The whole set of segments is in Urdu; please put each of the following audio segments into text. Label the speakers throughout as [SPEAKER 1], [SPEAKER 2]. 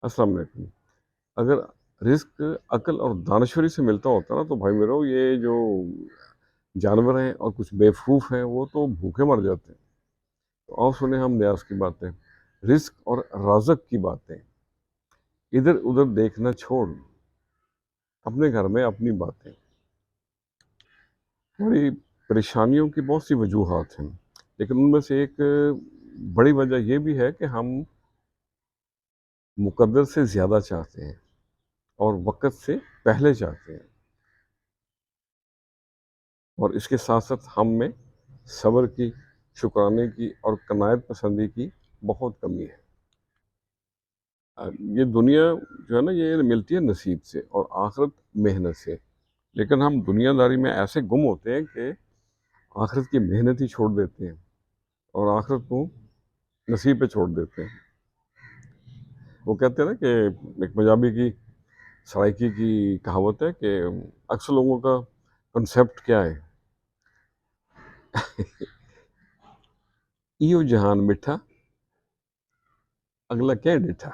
[SPEAKER 1] السلام علیکم۔ اگر رزق عقل اور دانشوری سے ملتا ہوتا نا تو بھائی میرو یہ جو جانور ہیں اور کچھ بیوقوف ہیں وہ تو بھوکے مر جاتے ہیں۔ تو آؤ سنیں ہم نیاز کی باتیں، رزق اور رازق کی باتیں۔ ادھر ادھر دیکھنا چھوڑ، اپنے گھر میں اپنی باتیں۔ ہماری پریشانیوں کی بہت سی وجوہات ہیں، لیکن ان میں سے ایک بڑی وجہ یہ بھی ہے کہ ہم مقدر سے زیادہ چاہتے ہیں اور وقت سے پہلے چاہتے ہیں، اور اس کے ساتھ ساتھ ہم میں صبر کی، شکرانے کی اور قناعت پسندی کی بہت کمی ہے۔ یہ دنیا جو ہے نا یہ ملتی ہے نصیب سے اور آخرت محنت سے، لیکن ہم دنیا داری میں ایسے گم ہوتے ہیں کہ آخرت کی محنت ہی چھوڑ دیتے ہیں اور آخرت کو نصیب پہ چھوڑ دیتے ہیں۔ وہ کہتے ہیں نا کہ ایک پنجابی کی سرائکی کی کہاوت ہے کہ اکثر لوگوں کا کنسیپٹ کیا ہے، ایو جہان مٹھا اگلا کیا ڈٹھا،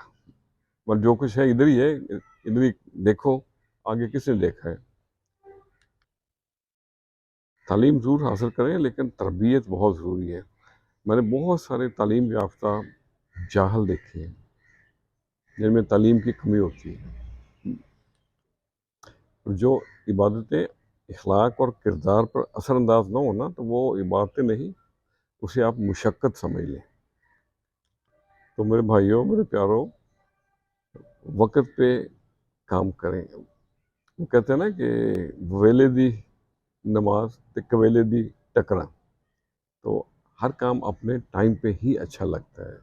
[SPEAKER 1] پر جو کچھ ہے ادھر ہی ہے، ادھر ہی دیکھو، آگے کس نے دیکھا ہے۔ تعلیم ضرور حاصل کریں لیکن تربیت بہت ضروری ہے۔ میں نے بہت سارے تعلیم یافتہ جاہل دیکھے ہیں جن میں تعلیم کی کمی ہوتی ہے، جو عبادتیں اخلاق اور کردار پر اثر انداز نہ ہونا تو وہ عبادتیں نہیں، اسے آپ مشقت سمجھ لیں۔ تو میرے بھائیوں، میرے پیاروں، وقت پہ کام کریں۔ وہ کہتے ہیں نا کہ ویلے دی نماز تے کویلے دی ٹکرا، تو ہر کام اپنے ٹائم پہ ہی اچھا لگتا ہے۔